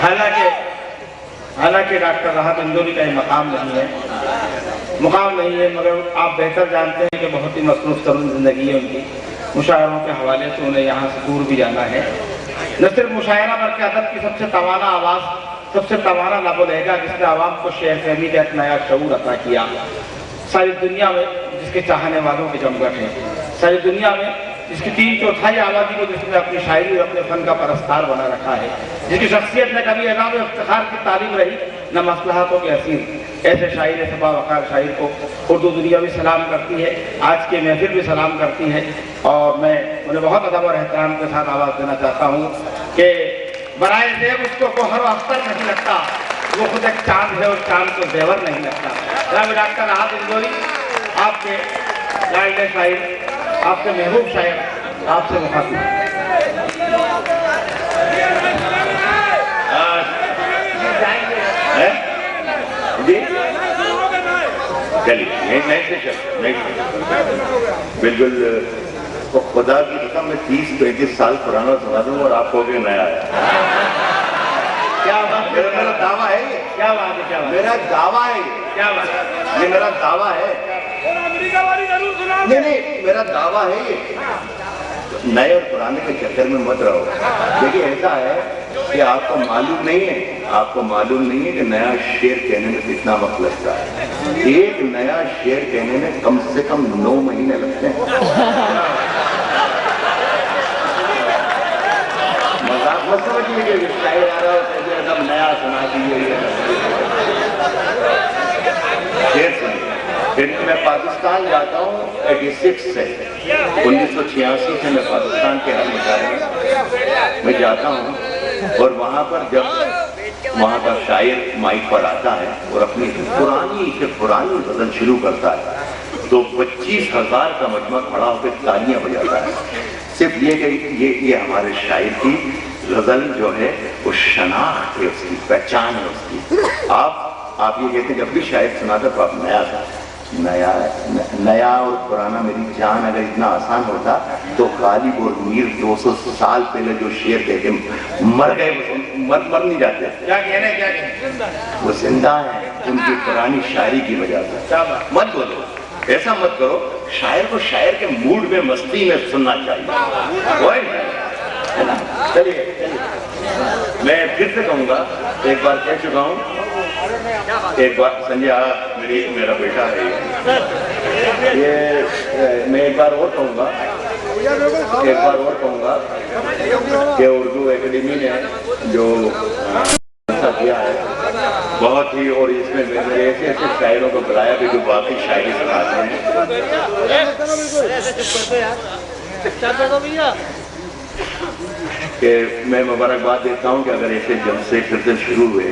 हालांकि डॉक्टर राहत इंदौरी का मुकाम नहीं है, मगर आप बेहतर जानते हैं कि बहुत ही मसरूफ तरीन ज़िंदगी है उनकी। मुशायरों के हवाले से उन्हें यहाँ से दूर भी जाना है। न सिर्फ मुशायरा बल्कि अदब की सबसे तवाना आवाज़, सबसे तवाना लबो लहजा जिसने आवाम को शेर फहमी का एक नया शऊर अता किया। सारी दुनिया में जिसके चाहने वालों के जमघट हैं, सारी दुनिया में जिसकी 3/4 आबादी को जिसने अपनी शायरी और अपने फन का परस्तार बना रखा है, जिसकी शख्सियत में कभी एज़ाम इफ्तिखार की तालीम रही न मसलहतों के असीर, ऐसे शायर सबा वक़ार शायर को उर्दू दुनिया भी सलाम करती है, आज की महफिल भी सलाम करती है। और मैं उन्हें बहुत अदब और एहतराम के साथ आवाज़ देना चाहता हूँ कि बराए ज़ेब उसको गोहर अख्तर नहीं लगता, वो खुद एक चांद है और चांद को जेवर नहीं लगता। जनाब डॉक्टर राहत इंदौरी, आपके लाइल शायर, आपके महबूब शायर, आपसे मुखातिब बिल्कुल। तो खुदा की कसम में 30-35 साल पुराना सुना दूं और आप हो गए नया है। क्या बात, मेरा दावा है ये, क्या बात है, क्या बात, मेरा दावा है ये, क्या बात, ये मेरा दावा है। नहीं, मेरा दावा है ये। नए और पुराने के चक्कर में मत रहो। देखिए ऐसा है कि आपको मालूम नहीं है कि नया शेर कहने में कितना वक्त लगता है। एक नया शेर कहने में कम से कम 9 महीने लगते हैं। मजाक मत समझिए कि शायर आ रहा हो एकदम नया सुना दीजिए। शेर सुनिए। फिर मैं पाकिस्तान जाता हूँ 86 से, 1986 से मैं पाकिस्तान के हर मुशायरे में जाता हूँ। और वहाँ पर जब वहाँ का शायर माइक पर आता है और अपनी पुरानी गज़ल शुरू करता है तो 25,000 का मजमा खड़ा होकर तालियां बजाता है। सिर्फ ये कि ये हमारे शायर की गज़ल जो है वो शनाख्त है, उसकी पहचान है उसकी। आप ये कहते हैं जब भी शायर सुनाता तो आप नया और पुराना मेरी जान अगर इतना आसान होता तो गालिब और मीर 200 साल पहले जो शेर कहते मर गए, मर नहीं जाते। क्या कहने वो जिंदा है उनकी पुरानी शायरी की वजह से। मत बोलो, ऐसा मत करो। शायर को शायर के मूड में, मस्ती में सुनना चाहिए। चलिए मैं फिर से कहूँगा, एक बार कह चुका हूँ, एक बार संजय मेरा बेटा है ये, मैं एक बार और कहूँगा कि उर्दू एकेडमी ने जो किया है बहुत ही, और इसमें मेरे ऐसे शायरों को बुलाया भी जो बाकी शायरी सिखाते हैं। कि मैं मुबारकबाद देता हूँ कि अगर ऐसे जलसे फिर से शुरू हुए,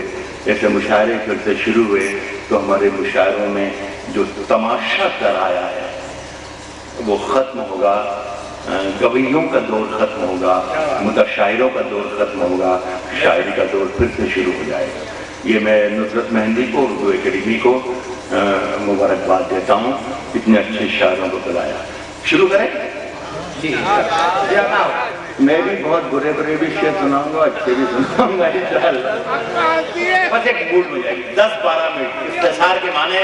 ऐसे मुशायरे फिर से शुरू हुए तो हमारे मुशायरों में जो तमाशा कराया है वो ख़त्म होगा, गवैयों का दौर ख़त्म होगा, मुतशायरों का दौर ख़त्म होगा, शायरी का दौर फिर से शुरू हो जाएगा। ये मैं नुसरत मेहंदी को, उर्दू एकेडमी को मुबारकबाद देता हूँ, इतने अच्छे शायरों को बुलाया। शुरू करें जी। मैं भी बहुत बुरे भी शेर सुनाऊंगा, अच्छे भी सुनाऊंगा इंशाअल्लाह। बस एक मूड हो जाएगी 10-12 मिनट। इख्तिसार के माने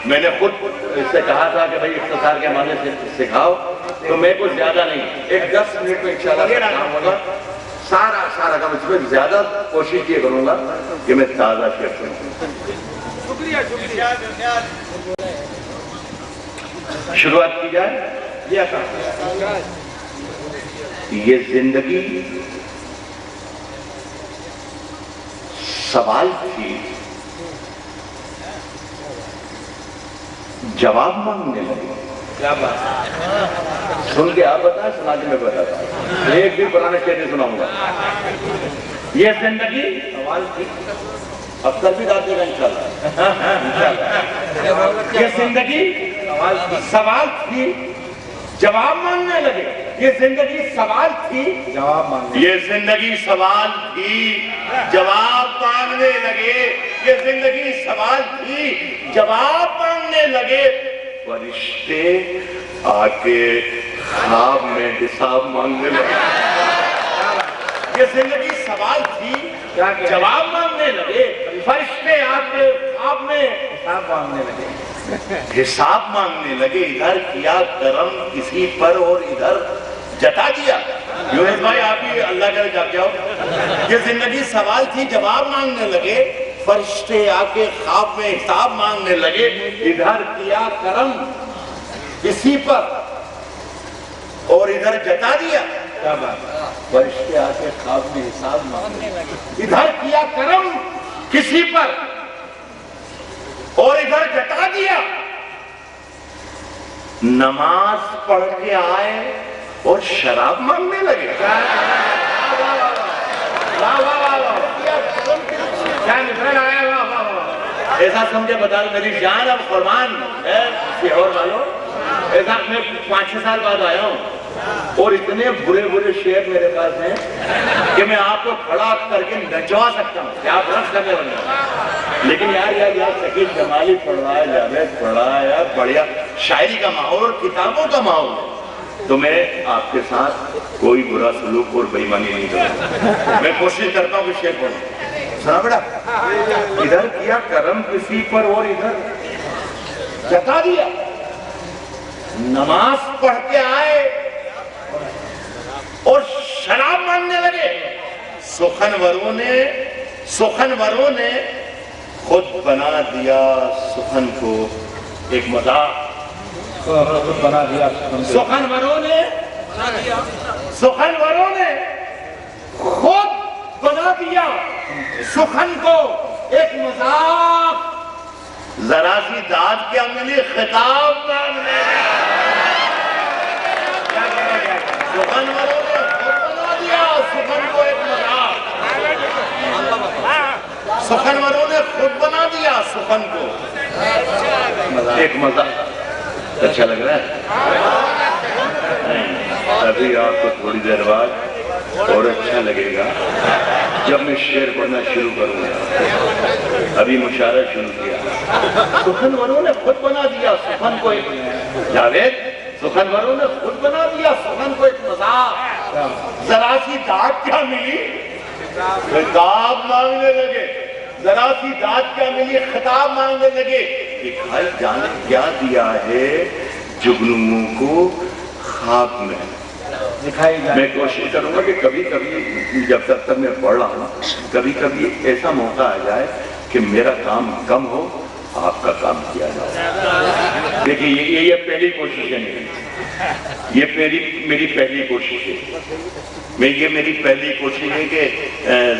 मैंने खुद इससे कहा था कि भाई इख्तिसार के माने से सिखाओ, तो मैं कुछ ज्यादा नहीं, एक 10 मिनट में इंशाअल्लाह होगा सारा काम। इसमें ज्यादा कोशिश ये करूंगा कि मैं ताज़ा शेर सुनूं। शुरुआत की जाए। ये जिंदगी सवाल थी, जवाब मांगने लगे। क्या बात, सुन के आप बताएं, सुना के मैं बताता हूँ। एक भी पुराने शेर नहीं सुनाऊंगा। ये जिंदगी सवाल थी, अब कल भी गाते हैं इंशाल्लाह। ये जिंदगी सवाल थी, जवाब मांगने लगे। ये जिंदगी सवाल थी, जवाब मांगने, ये जिंदगी सवाल थी, जवाब मांगने लगे। ये जिंदगी सवाल थी, जवाब मांगने लगे। फरिश्ते आके ख्वाब में हिसाब मांगने लगे। ये जिंदगी सवाल थी, क्या किया? जवाब मांगने लगे, फरिश्ते आके आपने हिसाब मांगने लगे। हिसाब मांगने लगे। इधर किया करम किसी पर और इधर जता दिया। यूनुस भाई आप ही अल्लाह करे जाके आओ। ये जिंदगी सवाल थी, जवाब मांगने लगे, फरिश्ते आके ख्वाब में हिसाब मांगने लगे। इधर किया करम किसी पर और इधर जता दिया। क्या बात? फरिश्ते आके ख्वाब में हिसाब मांगने लगे। इधर किया करम किसी पर और इधर जता दिया। नमाज पढ़ के आए और शराब मांगने लगे। वाह वाह वाह वाह, क्या निकल आया? वाह वाह वाह। ऐसा समझे बता दो मेरी जान अब कुर्बान है और वालों। ऐसा मैं 5-6 साल बाद आया हूँ और इतने बुरे बुरे शेर मेरे पास हैं कि मैं आपको खड़ा करके नचवा सकता हूँ कि आप रख करने वाले। लेकिन यार शकील जमाली पढ़ रहा है, जावेद पढ़ रहा है, यार बढ़िया शायरी का माहौल, किताबों का माहौल है। तो मैं आपके साथ कोई बुरा सलूक और बेईमानी नहीं करूँगा। मैं कोशिश करता हूँ कि शेर पढ़ूं। सुना बेटा, इधर किया करम किसी पर और इधर जता दिया। नमाज पढ़ के आए और शराब मांगने लगे। सुखनवरों ने खुद बना दिया सुखन को एक मजाक। खुद बना दिया। सुखनवरों ने खुद बना दिया सुखन को एक मजाक। जरा सी दाद क्या मिली खिताब मांगने। सुखनवरों ने खुद बना दिया सुखन को एक मजाक। सुखनवरों ने खुद बना दिया सुखन को एक मजाक। अच्छा लग रहा है? अभी आपको थोड़ी देर बाद और अच्छा लगेगा जब मैं शेर पढ़ना शुरू करूंगा। अभी मुशायरा शुरू किया। सुखनवरों ने खुद बना दिया सुखन को एक जावेद, सुखनवरों ने खुद बना दिया सुखन को एक मजाक। जरा सी दाद क्या मिली खिताब मांगने लगे। जरा सी दाद क्या मिली खिताब मांगने लगे। दिखाई जाने क्या दिया है जुगनुओं को ख्वाब में। दिखाई जाए। मैं कोशिश करूंगा कि कभी कभी जब तक मैं पढ़ रहा हूँ कभी कभी ऐसा मौका आ जाए कि मेरा काम कम हो, आपका काम किया जाए। देखिए ये पहली कोशिश है मेरी। ये मेरी पहली कोशिश है। मेरी पहली कोशिश है कि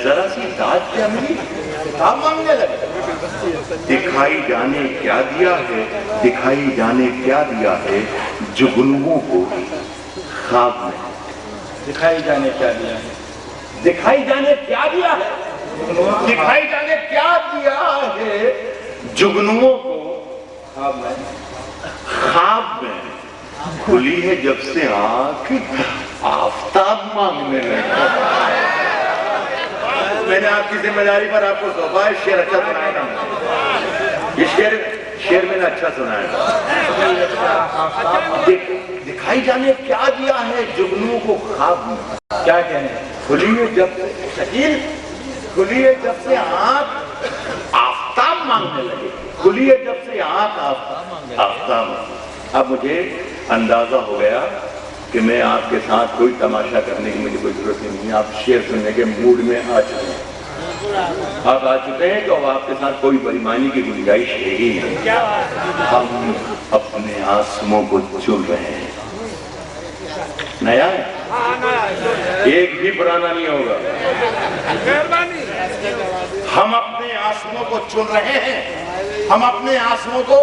जरा सी दाद क्या मिली किताब मांगने लगे। दिखाई जाने क्या दिया है, दिखाई जाने क्या दिया है जुगनुओं को ख्वाब में। दिखाई जाने क्या दिया है? दिखाई जाने क्या दिया है? दिखाई जाने क्या दिया है जुगनुओं को ख्वाब में। खुली है जब से आंख आफताब मांगने लगा। मैंने आपकी जिम्मेदारी पर आपको सौंपा है, शेर अच्छा सुनाया था। ये शेर मैंने अच्छा सुनाया। दिखाई जाने क्या दिया है जुगनुओं को ख्वाब में। क्या कहने? खुली है जब से शकील, खुली है जब से आंख आफताब मांगने लगे। खुली है जब से आंख आफताब। अब मुझे अंदाजा हो गया कि मैं आपके साथ कोई तमाशा करने की मुझे कोई जरूरत नहीं है। आप शेर सुनने के मूड में आ चुके हैं। आप आ चुके हैं तो अब आपके साथ कोई बेईमानी की गुंजाइश है ही नहीं। हम अपने आंसुओं को चुन रहे हैं। नया है, एक भी पुराना नहीं होगा। हम अपने आंसुओं को चुन रहे हैं। हम अपने आंसुओं को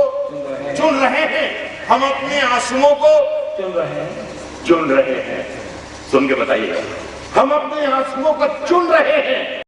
चुन रहे हैं। हम अपने आंसुओं को चुन रहे हैं। सुन के बताइए, हम अपने आंसुओं को चुन रहे हैं।